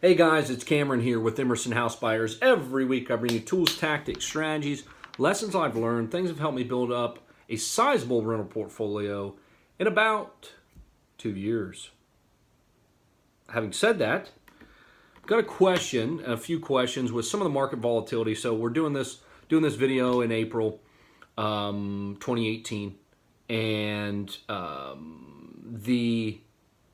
Hey guys, it's Cameron here with Emerson House Buyers. Every week I bring you tools, tactics, strategies, lessons I've learned, things that have helped me build up a sizable rental portfolio in about 2 years. Having said that, I've got a few questions with some of the market volatility. So we're doing this video in April 2018, and the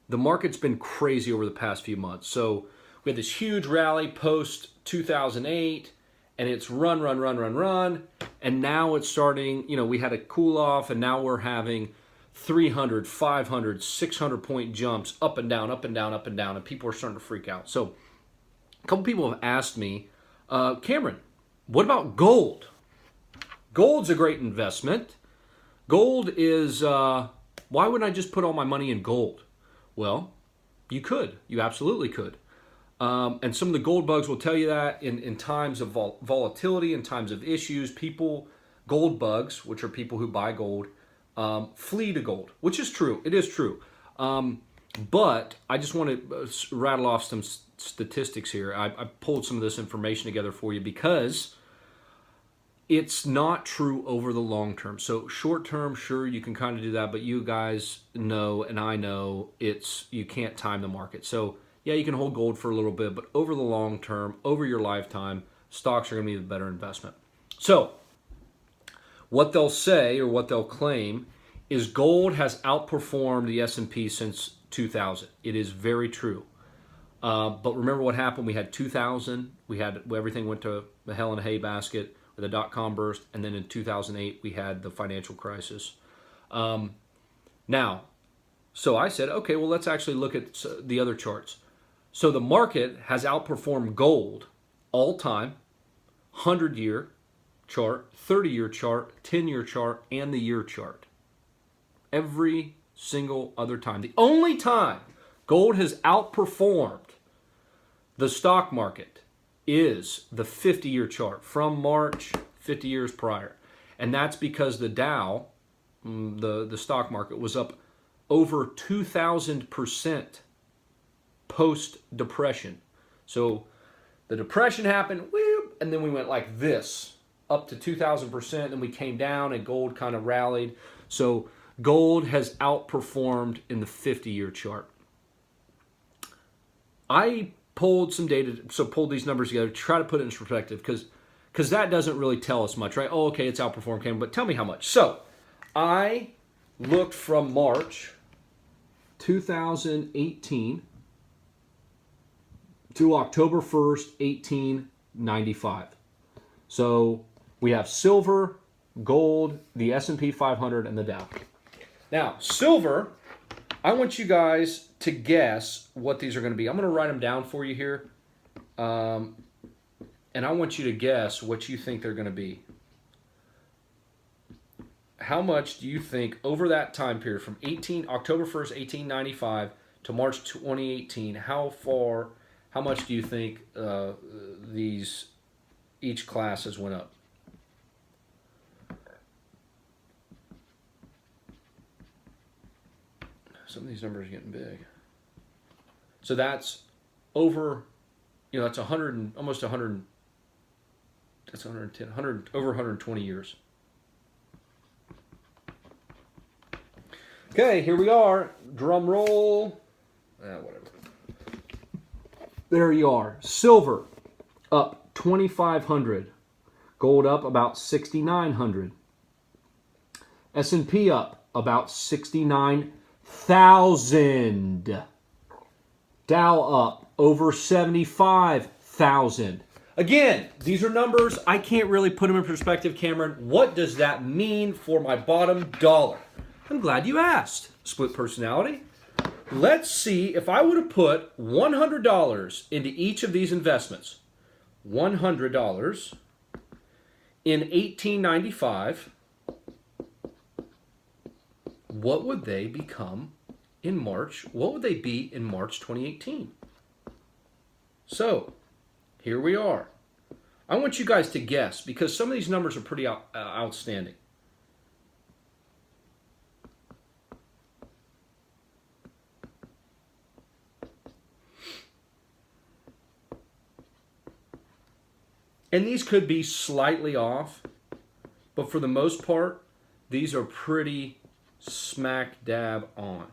market's been crazy over the past few months. So we had this huge rally post 2008, and it's run, and now it's starting, we had a cool off, and now we're having 300, 500, 600 point jumps up and down, and people are starting to freak out. So a couple people have asked me, Cameron, what about gold? Gold's a great investment. Gold is, why wouldn't I just put all my money in gold? Well, you could. You absolutely could. And some of the gold bugs will tell you that in times of volatility, in times of issues, gold bugs, which are people who buy gold, flee to gold, which is true. It is true. But I just want to rattle off some statistics here. I pulled some of this information together for you because it's not true over the long term. So short term, sure, you can kind of do that, but you guys know, and I know, you can't time the market. So yeah, you can hold gold for a little bit, but over the long term, over your lifetime, stocks are going to be the better investment. So what they'll say, or what they'll claim, is gold has outperformed the S&P since 2000. It is very true. But remember what happened? We had 2000. Everything went to the hell in a hay basket with a dot-com burst, and then in 2008 we had the financial crisis. So I said, okay, well, let's actually look at the other charts. So the market has outperformed gold all time, 100-year chart, 30-year chart, 10-year chart, and the year chart. Every single other time. The only time gold has outperformed the stock market is the 50-year chart from March 50 years prior. And that's because the Dow, the stock market, was up over 2,000% post-depression. So the depression happened, whoop, and then we went like this, up to 2,000%, and we came down, and gold kind of rallied. So gold has outperformed in the 50-year chart. I pulled some data, pulled these numbers together to try to put it in perspective, because that doesn't really tell us much, right? Oh, okay, it's outperformed, but tell me how much. So I looked from March 2018 to October 1st, 1895. So we have silver, gold, the S&P 500, and the Dow. Now, silver, I want you guys to guess what these are going to be. I'm going to write them down for you here. And I want you to guess what you think they're going to be. How much do you think over that time period from October 1st, 1895 to March 2018, how much do you think each classes went up? Some of these numbers are getting big. So that's over, that's 100, almost 100, that's 110, 100, over 120 years. Okay, here we are. Drum roll. Whatever. There you are. Silver up 2,500. Gold up about 6,900. S&P up about 69,000. Dow up over 75,000. Again, these are numbers. I can't really put them in perspective, Cameron. What does that mean for my bottom dollar? I'm glad you asked, split personality. Let's see if I would have put $100 into each of these investments. $100 in 1895. What would they become in March? What would they be in March 2018? So, here we are. I want you guys to guess because some of these numbers are pretty outstanding. And these could be slightly off, but for the most part, these are pretty smack dab on.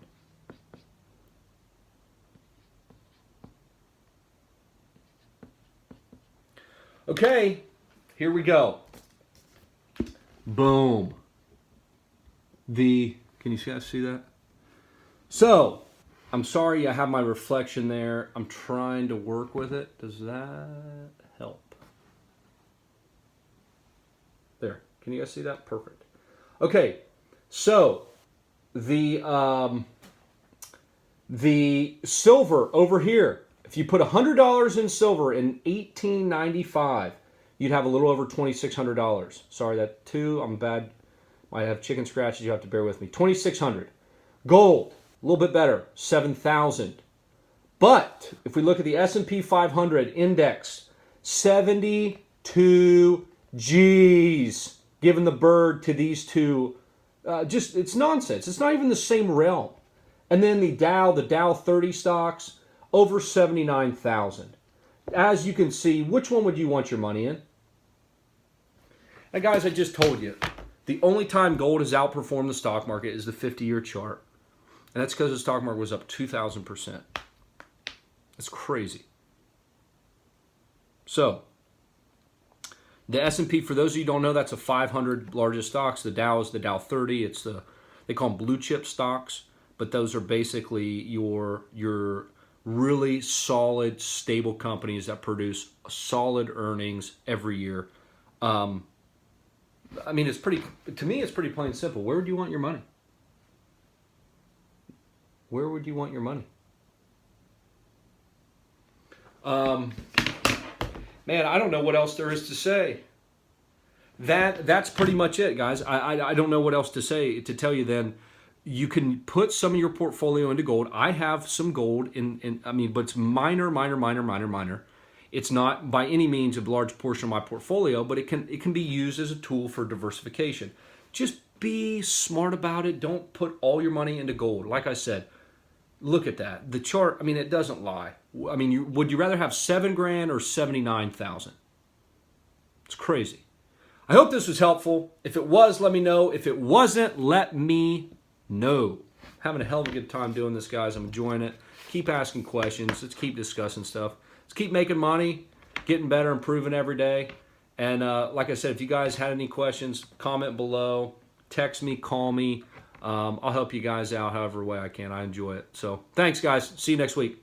Okay, here we go. Boom. Can you guys see that? So, I'm sorry I have my reflection there. I'm trying to work with it. Does that help? There. Can you guys see that? Perfect. Okay. So, the silver over here, if you put $100 in silver in 1895, you'd have a little over $2,600. Sorry, that two, I'm bad. I have chicken scratches, you have to bear with me. 2,600. Gold, a little bit better, 7,000. But if we look at the S&P 500 index, 72 G's given the bird to these two. It's nonsense. It's not even the same realm. And then the Dow 30 stocks, over 79,000. As you can see, which one would you want your money in? And guys, I just told you, the only time gold has outperformed the stock market is the 50-year chart. And that's because the stock market was up 2,000%. That's crazy. So, the S&P, for those of you who don't know, that's the 500 largest stocks. The Dow is the Dow 30. They call them blue chip stocks, but those are basically your really solid, stable companies that produce solid earnings every year. I mean, to me, it's pretty plain and simple. Where would you want your money? Where would you want your money? Man, I don't know what else there is to say. That's pretty much it, guys. I don't know what else to say to tell you then. You can put some of your portfolio into gold. I have some gold but it's minor. It's not by any means a large portion of my portfolio, but it can be used as a tool for diversification. Just be smart about it. Don't put all your money into gold. Like I said, look at that. The chart, it doesn't lie. Would you rather have $7,000 or 79,000? It's crazy. I hope this was helpful. If it was, let me know. If it wasn't, let me know. Having a hell of a good time doing this, guys. I'm enjoying it. Keep asking questions. Let's keep discussing stuff. Let's keep making money, getting better, improving every day. And like I said, if you guys had any questions, comment below, text me, call me. I'll help you guys out however way I can. I enjoy it. So thanks, guys. See you next week.